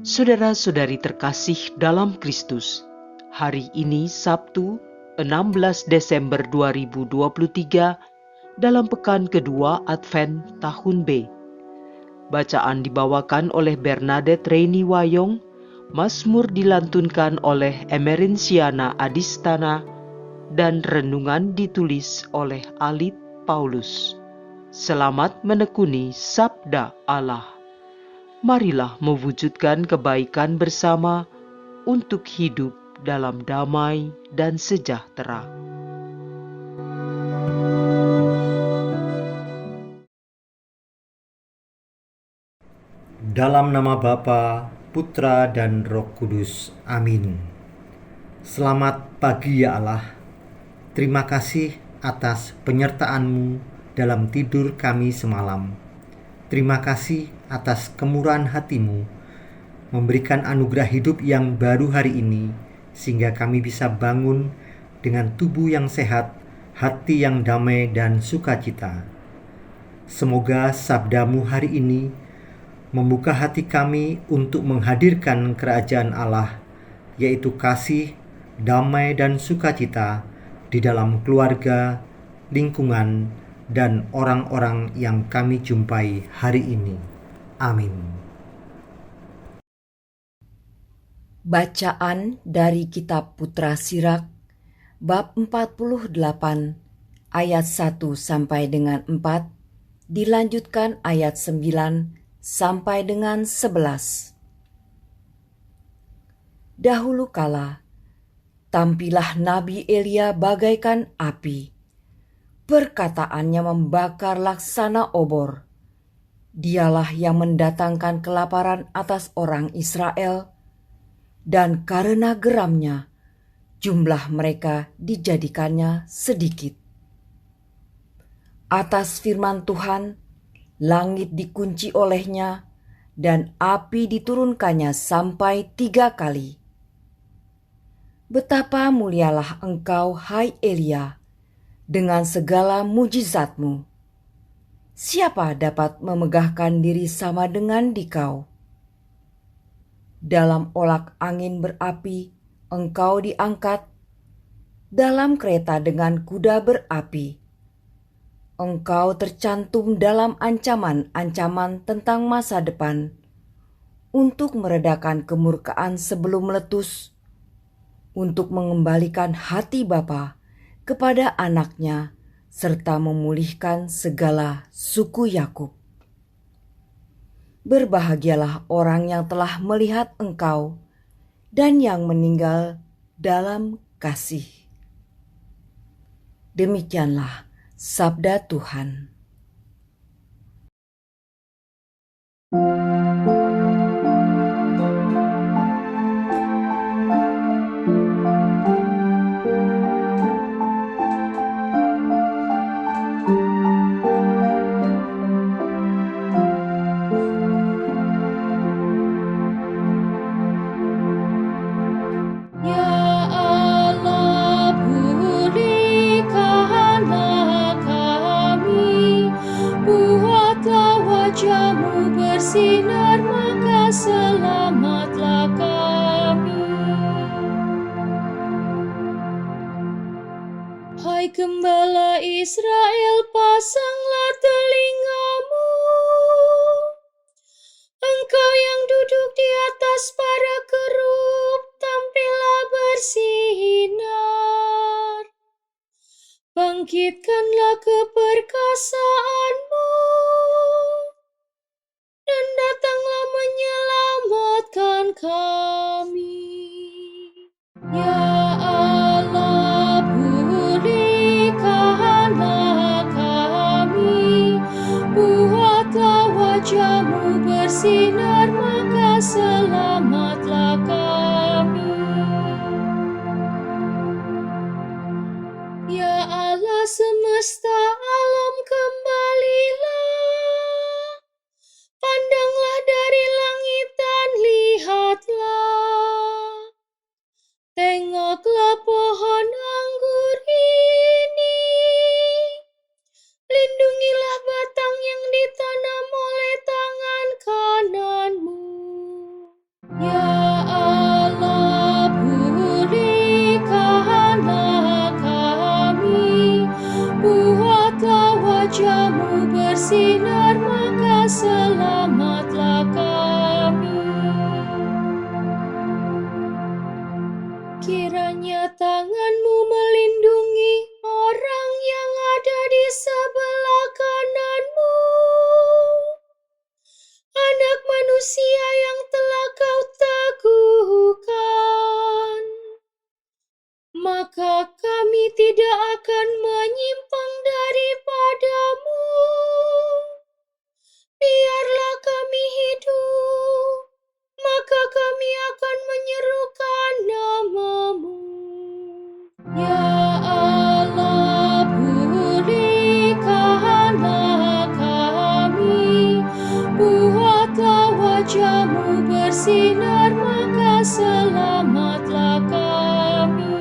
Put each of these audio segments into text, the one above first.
Saudara-saudari terkasih dalam Kristus, hari ini Sabtu 16 Desember 2023 dalam pekan kedua Advent tahun B. Bacaan dibawakan oleh Bernadette Reini Wayong, Mazmur dilantunkan oleh Emerinsiana Adistana, dan renungan ditulis oleh Alit Paulus. Selamat menekuni Sabda Allah. Marilah mewujudkan kebaikan bersama untuk hidup dalam damai dan sejahtera. Dalam nama Bapa, Putra, dan Roh Kudus. Amin. Selamat pagi ya Allah. Terima kasih atas penyertaan-Mu dalam tidur kami semalam. Terima kasih atas kemurahan hati-Mu memberikan anugerah hidup yang baru hari ini, sehingga kami bisa bangun dengan tubuh yang sehat, hati yang damai dan sukacita. Semoga sabda-Mu hari ini membuka hati kami untuk menghadirkan kerajaan Allah, yaitu kasih, damai, dan sukacita di dalam keluarga, lingkungan, dan orang-orang yang kami jumpai hari ini. Amin. Bacaan dari Kitab Putra Sirak, bab 48, ayat 1 sampai dengan 4, dilanjutkan ayat 9 sampai dengan 11. Dahulu kala, tampilah Nabi Elia bagaikan api. Perkataannya membakar laksana obor. Dialah yang mendatangkan kelaparan atas orang Israel, dan karena geramnya, jumlah mereka dijadikannya sedikit. Atas firman Tuhan, langit dikunci olehnya, dan api diturunkannya sampai 3 kali. Betapa mulialah engkau, hai Elia, dengan segala mujizatmu. Siapa dapat memegahkan diri sama dengan dikau? Dalam olak angin berapi, engkau diangkat. Dalam kereta dengan kuda berapi, engkau tercantum dalam ancaman-ancaman tentang masa depan, untuk meredakan kemurkaan sebelum meletus, untuk mengembalikan hati bapa kepada anaknya, serta memulihkan segala suku Yakub. Berbahagialah orang yang telah melihat engkau dan yang meninggal dalam kasih. Demikianlah sabda Tuhan. Wajah-Mu bersinar, maka selamatlah kami. Hai Gembala Israel, pasanglah telinga-Mu. Engkau yang duduk di atas para kerub, tampillah bersinar. Bangkitkanlah keperkasaan-Mu, dan datanglah menyelamatkan kami. Ya Allah, pulihkanlah kami. Buatlah wajah-Mu bersinar, maka selamatlah kami. Ya Allah semesta alam, kembalilah. Pandanglah dari langit dan lihatlah. Tengoklah pohon anggur ini. Lindungilah batang yang ditanam oleh tangan kanan wajah-Mu bersinar, maka selamatlah kami. Kiranya tangan-Mu melindungi orang yang ada di sebelah kanan-Mu, anak manusia yang telah Kau teguhkan. Maka kami tidak akan menyimpang daripada-Mu. Biarlah kami hidup, maka kami akan menyerukan nama-Mu. Ya Allah, pulihkanlah kami, buatlah wajah-Mu bersinar, maka selamatlah kami.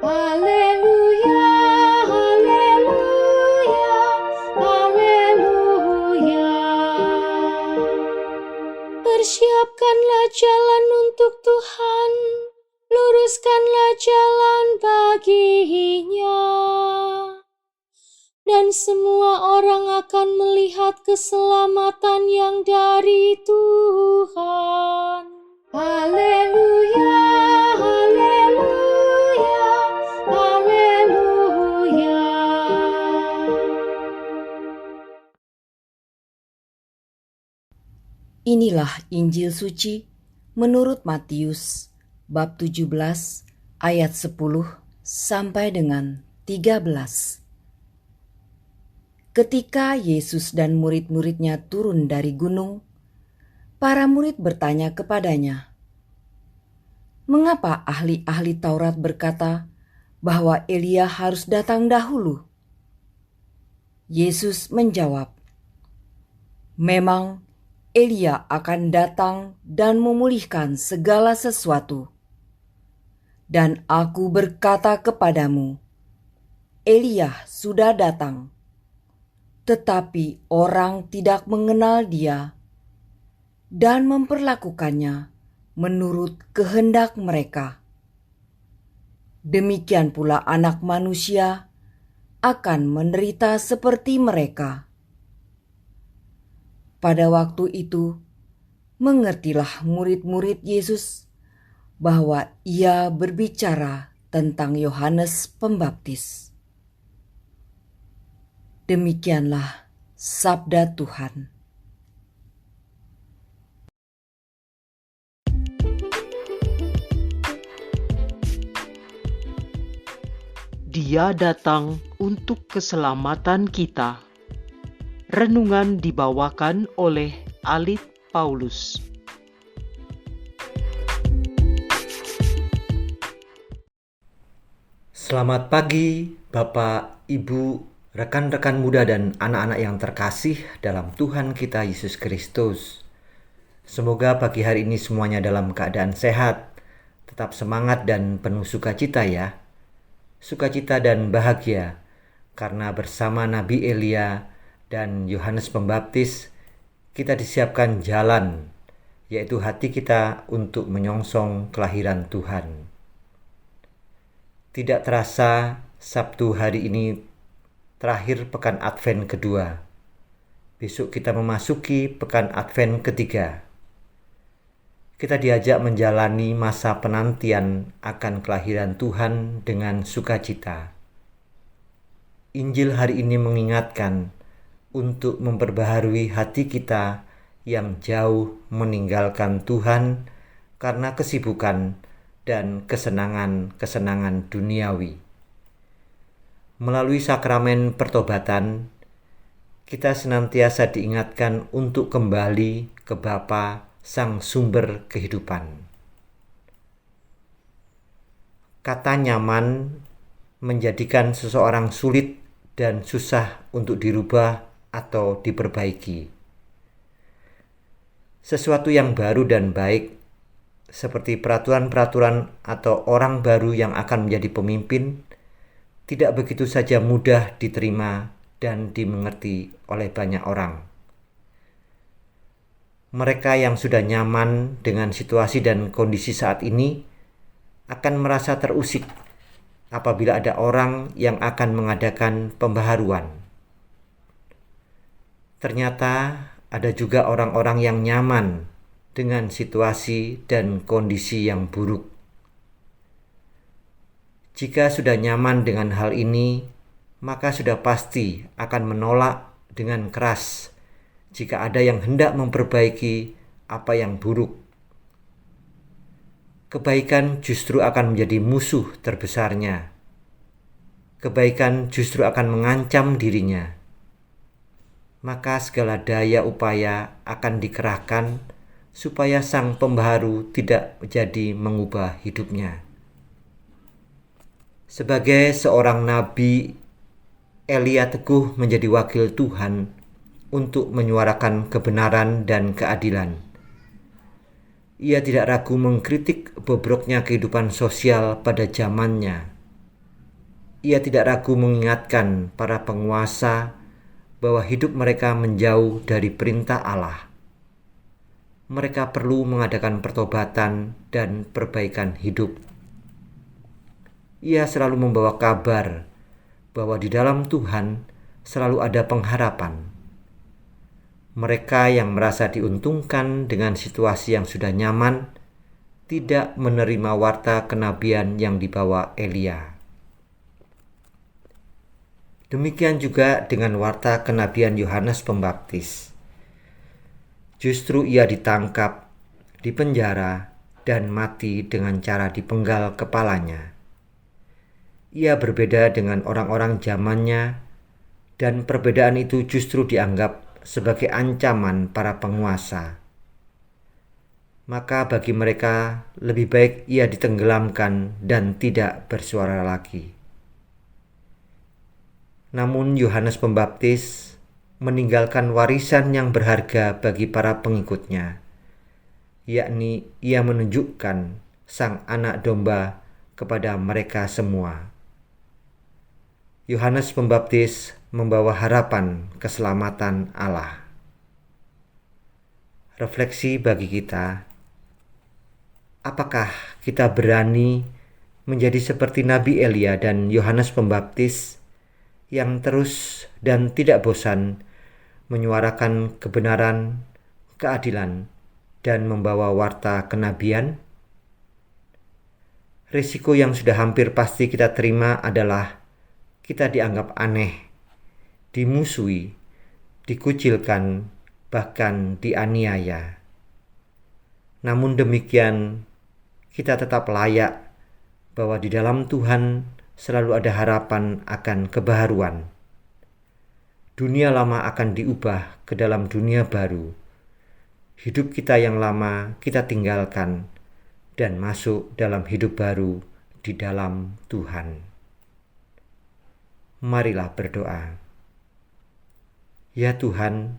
Haleluya, haleluya, haleluya. Persiapkanlah jalan untuk Tuhan, luruskanlah jalan baginya. Dan semua orang akan melihat keselamatan yang dari Tuhan. Haleluya, haleluya, haleluya. Inilah Injil suci menurut Matius bab 17 ayat 10 sampai dengan 13. Ketika Yesus dan murid-muridnya turun dari gunung, para murid bertanya kepadanya, "Mengapa ahli-ahli Taurat berkata bahwa Elia harus datang dahulu?" Yesus menjawab, "Memang Elia akan datang dan memulihkan segala sesuatu. Dan aku berkata kepadamu, Elia sudah datang, tetapi orang tidak mengenal dia dan memperlakukannya menurut kehendak mereka. Demikian pula Anak Manusia akan menderita seperti mereka." Pada waktu itu, mengertilah murid-murid Yesus bahwa Ia berbicara tentang Yohanes Pembaptis. Demikianlah sabda Tuhan. Dia datang untuk keselamatan kita. Renungan dibawakan oleh Alit Paulus. Selamat pagi Bapak, Ibu, rekan-rekan muda dan anak-anak yang terkasih dalam Tuhan kita Yesus Kristus. Semoga pagi hari ini semuanya dalam keadaan sehat, tetap semangat dan penuh sukacita ya. Sukacita dan bahagia karena bersama Nabi Elia dan Yohanes Pembaptis kita disiapkan jalan, yaitu hati kita untuk menyongsong kelahiran Tuhan. Tidak terasa Sabtu hari ini terakhir pekan Advent kedua. Besok kita memasuki pekan Advent ketiga. Kita diajak menjalani masa penantian akan kelahiran Tuhan dengan sukacita. Injil hari ini mengingatkan untuk memperbaharui hati kita yang jauh meninggalkan Tuhan karena kesibukan dan kesenangan-kesenangan duniawi. Melalui sakramen pertobatan, kita senantiasa diingatkan untuk kembali ke Bapa, Sang Sumber Kehidupan. Kata nyaman menjadikan seseorang sulit dan susah untuk dirubah atau diperbaiki. Sesuatu yang baru dan baik, seperti peraturan-peraturan atau orang baru yang akan menjadi pemimpin, tidak begitu saja mudah diterima dan dimengerti oleh banyak orang. Mereka yang sudah nyaman dengan situasi dan kondisi saat ini akan merasa terusik apabila ada orang yang akan mengadakan pembaharuan. Ternyata ada juga orang-orang yang nyaman dengan situasi dan kondisi yang buruk. Jika sudah nyaman dengan hal ini, maka sudah pasti akan menolak dengan keras jika ada yang hendak memperbaiki apa yang buruk. Kebaikan justru akan menjadi musuh terbesarnya. Kebaikan justru akan mengancam dirinya. Maka segala daya upaya akan dikerahkan supaya sang pembaharu tidak jadi mengubah hidupnya. Sebagai seorang nabi, Elia teguh menjadi wakil Tuhan untuk menyuarakan kebenaran dan keadilan. Ia tidak ragu mengkritik bobroknya kehidupan sosial pada zamannya. Ia tidak ragu mengingatkan para penguasa bahwa hidup mereka menjauh dari perintah Allah. Mereka perlu mengadakan pertobatan dan perbaikan hidup. Ia selalu membawa kabar bahwa di dalam Tuhan selalu ada pengharapan. Mereka yang merasa diuntungkan dengan situasi yang sudah nyaman tidak menerima warta kenabian yang dibawa Elia. Demikian juga dengan warta kenabian Yohanes Pembaptis. Justru ia ditangkap, dipenjara, dan mati dengan cara dipenggal kepalanya. Ia berbeda dengan orang-orang zamannya, dan perbedaan itu justru dianggap sebagai ancaman para penguasa. Maka bagi mereka lebih baik ia ditenggelamkan dan tidak bersuara lagi. Namun Yohanes Pembaptis meninggalkan warisan yang berharga bagi para pengikutnya, yakni ia menunjukkan sang anak domba kepada mereka semua. Yohanes Pembaptis membawa harapan keselamatan Allah. Refleksi bagi kita, apakah kita berani menjadi seperti Nabi Elia dan Yohanes Pembaptis yang terus dan tidak bosan menyuarakan kebenaran, keadilan, dan membawa warta kenabian? Risiko yang sudah hampir pasti kita terima adalah kita dianggap aneh, dimusuhi, dikucilkan, bahkan dianiaya. Namun demikian, kita tetap layak bahwa di dalam Tuhan selalu ada harapan akan kebaharuan. Dunia lama akan diubah ke dalam dunia baru. Hidup kita yang lama kita tinggalkan dan masuk dalam hidup baru di dalam Tuhan. Marilah berdoa. Ya Tuhan,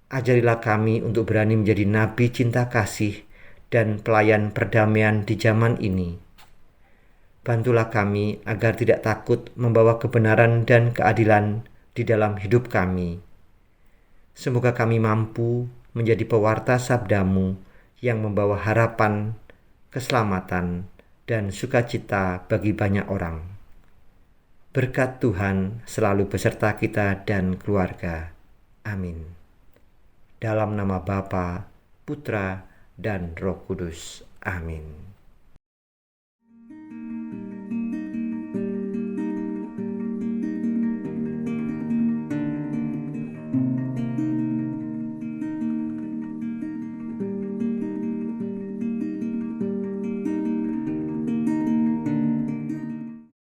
ajarilah kami untuk berani menjadi nabi cinta kasih dan pelayan perdamaian di zaman ini. Bantulah kami agar tidak takut membawa kebenaran dan keadilan di dalam hidup kami. Semoga kami mampu menjadi pewarta sabda-Mu yang membawa harapan, keselamatan, dan sukacita bagi banyak orang. Berkat Tuhan selalu beserta kita dan keluarga. Amin. Dalam nama Bapa, Putra, dan Roh Kudus. Amin.